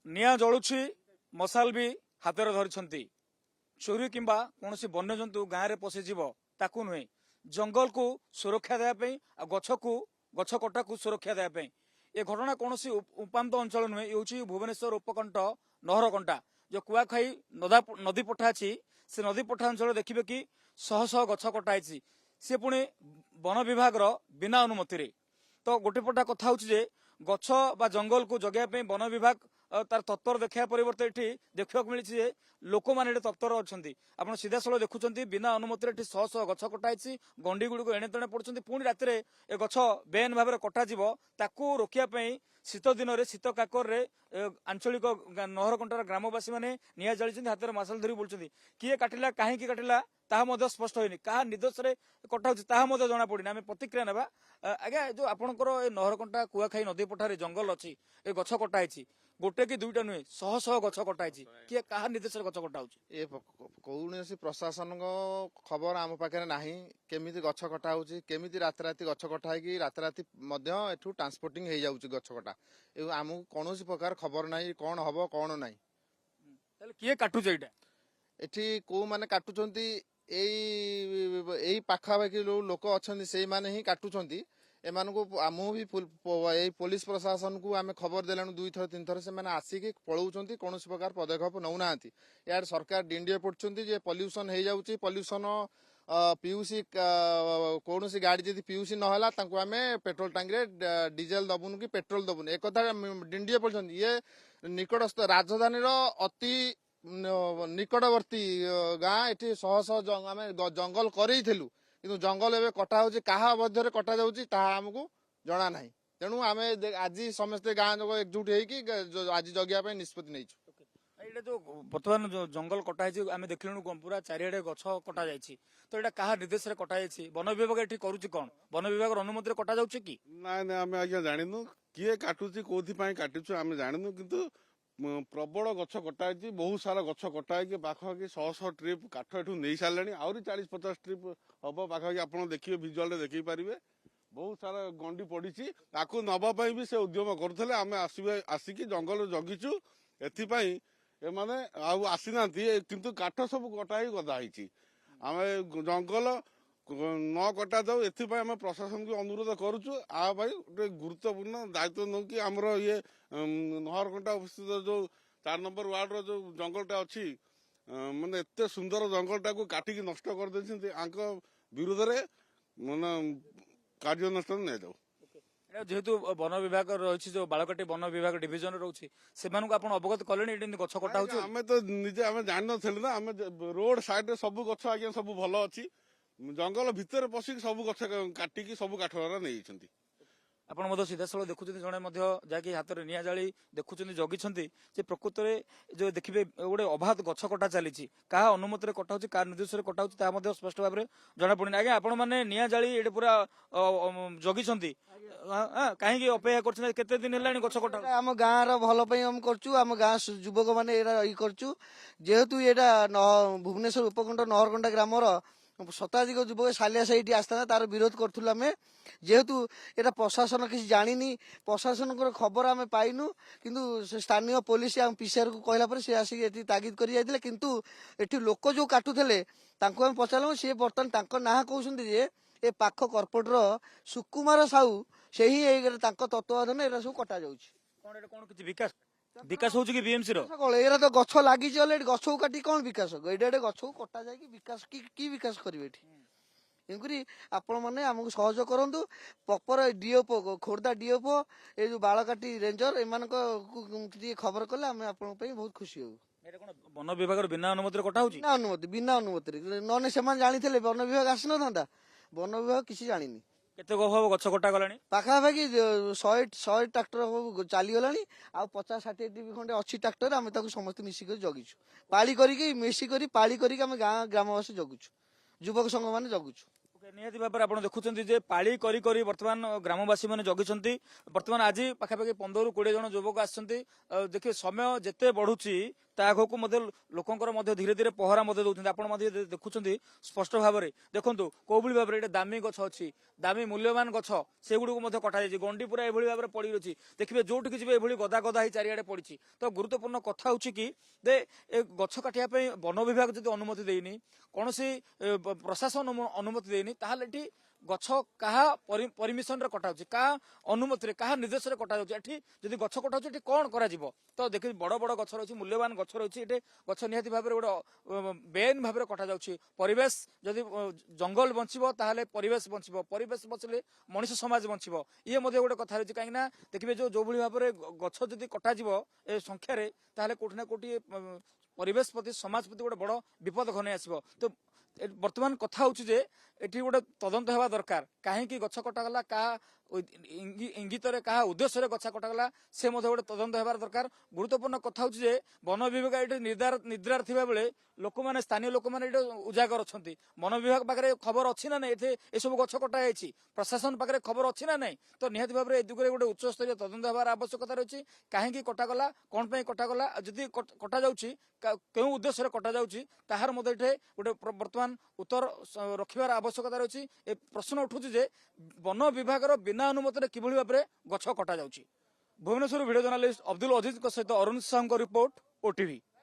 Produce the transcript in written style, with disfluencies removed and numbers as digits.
निया जलुछि मशाल भी हाथ धरी चोरी किंबा कौन वन्यजंतु गाँव में पशिज ताकू नुहे जंगल को सुरक्षा देवाई गछ कटा को सुरक्षा देवाई ए घटना कौन उपात अंचल नुहे ये भुवनेश्वर उपकंठ नहरकंटा जो कुआखाई नदी पठा अच्छी से नदी पठा अंचल देखिए कि शह शह गछ कटाई सी पुणी वन विभाग बिना अनुमति तो गोटे पटा कथा हूँ गछ बा जंगल को जगह वन विभाग तार तत्पर देखा परिवर्तन ये देखा मिली लोक मैंने तत्पर अच्छा आप सीधासल देखुं बिना अनुमति शह शह गछ कटाई गंडी गुड़ एणे तेणे पड़ुंट पुणी राति ए गछ बेन भाव में कटाको रोकने शीत दिन में शीत काकर आंचलिक नहरकंटार ग्रामवासी मैंने निया जाली हाथ में मशाल धरी बुलूँ किए काटिला कहीं काटिला ताहा स्पष्ट होनी क्या निर्देश कटा हो जना पड़ी आम प्रतिक्रिया ना आज्ञा जो आपंकर नहरकंटा कुआखाई नदी पठार जंगल अच्छी ए गछ कटाई गोटे कि दुईटा नुहे शह शह गछ कटाई किए क्या निर्देश गछ कटा कौन प्रशासन खबर आम पाखे ना केमी गछ कटा होमी रात राति गछ कटा रात राति एठू ट्रांसपोर्टिंग हो जाऊँ गछ कटा आमको कौन प्रकार खबर ना कौन हम कौन ना किए काटुचे यहाँ एठी को माने काटुचंती एई पाखापाखि लोक अच्छा से माने ही काटुचंती एमानकु आमु भी पुलिस प्रशासन को आम खबर देलानु 2 थर 3 थर से माने आसिक पळौचंती कौन प्रकार पदक्षेप नौ नांती यार सरकार डिंडिए पड़चंती जे पॉल्यूशन हो जाउची पॉल्यूशन पीयूसी कौन गाड़ी जदि पीयूसी नहला तांको आमे पेट्रोल टांग रे डीजेल दबुन कि पेट्रोल दबुन एक कथा डिंडिए पड़चंती ये निकटस्थ राजधानी अति निकटवर्ती गाँ ये शह शह आम जंगल करूँ कि जंगल एवं कटा हो क्या कटा जामको जना ना तेणु आम आज समस्ते गाँ लोग एकजुट हो आज जगिया निष्पत्ति नहीं ये जो बर्तमान जो जंगल कटाई आम देखलु पूरा चारिड़े गछ कटा जाइए तो यहाँ क्या निर्देश कटा वन विभाग ये करुच्ची कौन वन विभाग अनुमति कटा जाऊँ कि ना ना आम आज जानू किए काटुची कौन काटुचु आम जानू किंतु प्रबल गछ कटाई बहुत सारा गछ कटाई पाखापाखि शह शह ट्रिप काठ एठू नहीं सारे आहरी 40-50 ट्रिप हम पाखापाखि आप देखिए भिजुआल देख पारे बहुत सारा गंडी पड़ी ताकू नवाई भी से उद्यम करुले आम आसिक जंगल जगिचु एपाई एमाने आसीना किंतु काठ सब कटाई गदाही आम जंगल न कटा जाऊ एम प्रशासन को अनुरोध करुचु गोटे गुरुत्वपूर्ण दायित्व नौ कि आमर ये नहरकंटा अवस्थित जो 4 नंबर वार्ड जो जंगलटा अच्छी माने एते सुंदर जंगलटा को काटिकी नष्ट कर विरोध में माने कार्यानुष्ठान नहीं जाऊ जेहेतु वन विभाग रही जो बालकाटी वन विभाग डिविजन रोचे से अवगत कले गछ कटा हो आम तो निजे आम जान ना आम रोड साइड सब गछ आज्ञा सब भल अच्छी जंगल भितर पशिक सब गछ काटिकी सब काठरा नहीं आपण सीधासल देखुं जड़े जहाँकि हाथ में निया जाली देखुं जगी प्रकृत में जो देखिए गोटे अबाध गछ कटा चली क्या अनुमति कटा क्या निर्देश कटा स्पष्ट भाव में जना पड़े आज्ञा आपण मैंने निया जाली ये पूरा जगी कहीं अपेक्षा करते दिन है गछ कटा आम गाँव भल आम गाँ युवक मैंने जेहेतु यहाँ भुवनेश्वर उपकंठ नहरकंटा ग्रामर शताधिक युवक सालिया साइड आसता तार विरोध करूँ आम जेहेतु यहाँ प्रशासन किसी जानी प्रशासन खबर आम पाइनु किंतु स्थानीय पुलिस आम पीसीआर को कहला सी आसिक तागिद कर जाइए किंतु एठी लोक जो काटुले आम पचारू सी बर्तमान ना कहते ए पाख कर्पोरेटर सुकुमार साहू से ही तत्वावधान एरा सब कटा जाऊँगी विकास विकास हो बीएमसी एरा तो गछ लगी गछ को काटी कौन विकास एडे गछ को कटा जाए विकास की विकास करेंगे तेणुकरी आपण मैंने आमको सहयोग करूँ प्रॉपर डीओपो खोर्धा डीओपो ये जो बालकाटी रेंजर एम खबर कले आम आप बहुत खुशी हो वन विभाग बिना अनुमति कटा हो बिना अनुमति नने से जानी वन विभाग आसी न था वन विभाग किसी जानी केते गछ कटा गला पाखापाखि 100 ट्राक्टर चलीगला आ 50-60 खंडे अच्छी ट्राक्टर आम समस्त मिसिक जगिचु पाली करी मिसिक पाली करी गाँ ग्रामवासी जगुचु युवक संघ मान जगुचु निहाती भाव में आप देखुं पाली करी बर्तमान ग्रामवासी मैंने जगी बर्तमान आज पाखापाखि 15-20 जन युवक आसते देखिए समय जिते बढ़ुची ତା ଆଗକୁ ମଧ୍ୟ ଲୋକଙ୍କର ମଧ୍ୟ ଧୀରେ ଧୀରେ ପହରା ମଧ୍ୟ ଦଉଛନ୍ତି। ଆପଣ ମଧ୍ୟ ଦେଖୁଛନ୍ତି ସ୍ପଷ୍ଟ ଭାବରେ। ଦେଖନ୍ତୁ କୋଉଭଳି ଭାବରେ ଏଇଟା ଦାମୀ ଗଛ ଅଛି, ଦାମୀ ମୂଲ୍ୟବାନ ଗଛ, ସେଗୁଡିକୁ ମଧ୍ୟ କଟାଯାଇଛି। ଗଣ୍ଡି ପୁରା ଏଭଳି ଭାବରେ ପଡି ରହିଛି। ଦେଖିବେ ଯୋଉଠିକି ଯିବେ ଏଭଳି ଗଦା ଗଦା ହେଇ ଚାରିଆଡେ ପଡିଛି। ତ ଗୁରୁତ୍ୱପୂର୍ଣ୍ଣ କଥା ହଉଛି କି ଯେ ଏ ଗଛ କାଟିବା ପାଇଁ ବନ ବିଭାଗ ଯଦି ଅନୁମତି ଦେଇନି, କୌଣସି ପ୍ରଶାସନ ଅନୁମତି ଦେଇନି, ତାହେଲେ ଏଠି ଗଛ କାହା ପରିମିଶନରେ କଟାଉଛି, କାହା ଅନୁମତିରେ, କାହା ନିର୍ଦ୍ଦେଶରେ କଟାଯାଉଛି। ଏଠି ଯଦି ଗଛ କଟାଉଛି ଏଠି କଣ କରାଯିବ? ତ ଦେଖି ବଡ ବଡ ଗଛ ରହିଛି, ମୂଲ୍ୟବାନ ଗଛ ରହିଛି। ଏଠି ଗଛ ନିହାତି ଭାବରେ ଗୋଟେ ବେଆଇନ ଭାବରେ କଟାଯାଉଛି। ପରିବେଶ ଯଦି ଜଙ୍ଗଲ ବଞ୍ଚିବ ତାହେଲେ ପରିବେଶ ବଞ୍ଚିବ, ପରିବେଶ ବଞ୍ଚିଲେ ମଣିଷ ସମାଜ ବଞ୍ଚିବ। ଇଏ ମଧ୍ୟ ଗୋଟେ କଥା ରହିଛି। କାହିଁକି ନା ଦେଖିବେ ଯୋଉଭଳି ଭାବରେ ଗଛ ଯଦି କଟାଯିବ ଏ ସଂଖ୍ୟାରେ, ତାହେଲେ କୋଉଠି ନା କୋଉଠି ପରିବେଶ ପ୍ରତି, ସମାଜ ପ୍ରତି ଗୋଟେ ବଡ ବିପଦ ଘନେଇ ଆସିବ। ତ ବର୍ତ୍ତମାନ କଥା ହଉଛି ଯେ ଏଠି ଗୋଟେ ତଦନ୍ତ ହେବା ଦରକାର। କାହିଁକି ଗଛ କଟାଗଲା, କାହା ଇଙ୍ଗିତରେ, କାହା ଉଦ୍ଦେଶ୍ୟରେ ଗଛ କଟାଗଲା, ସେ ମଧ୍ୟ ଗୋଟେ ତଦନ୍ତ ହେବାର ଦରକାର। ଗୁରୁତ୍ୱପୂର୍ଣ୍ଣ କଥା ହଉଛି ଯେ ବନ ବିଭାଗ ଏଠି ନିଦ୍ରାରେ ଥିବା ବେଳେ ଲୋକମାନେ, ସ୍ଥାନୀୟ ଲୋକମାନେ ଏଠି ଉଜାଗର ଅଛନ୍ତି। ବନ ବିଭାଗ ପାଖରେ ଖବର ଅଛି ନା ନାଇଁ ଏଠି ଏସବୁ ଗଛ କଟା ଯାଇଛି? ପ୍ରଶାସନ ପାଖରେ ଖବର ଅଛି ନା ନାଇଁ? ତ ନିହାତି ଭାବରେ ଏ ଦିଗରେ ଗୋଟେ ଉଚ୍ଚସ୍ତରୀୟ ତଦନ୍ତ ହେବାର ଆବଶ୍ୟକତା ରହିଛି। କାହିଁକି କଟାଗଲା, କଣ ପାଇଁ କଟାଗଲା, ଯଦି କଟାଯାଉଛି କେଉଁ ଉଦ୍ଦେଶ୍ୟରେ କଟାଯାଉଛି, ତାହାର ମଧ୍ୟ ଏଠି ଗୋଟେ ବର୍ତ୍ତମାନ ଉତ୍ତର ରଖିବାର ଆବଶ୍ୟକତା ରହିଛି। ଏ ପ୍ରଶ୍ନ ଉଠୁଛି ଯେ ବନ ବିଭାଗର ବିନା ଅନୁମତିରେ କିଭଳି ଭାବରେ ଗଛ କଟାଯାଉଛି। ଭୁବନେଶ୍ୱର ଭିଡିଓ ଜର୍ଣ୍ଣାଲିଷ୍ଟ ଅବ୍ଦୁଲ ଅଜିଜଙ୍କ ସହିତ ଅରୁଣ ସାହୁଙ୍କ ରିପୋର୍ଟ, ଓଟିଭି।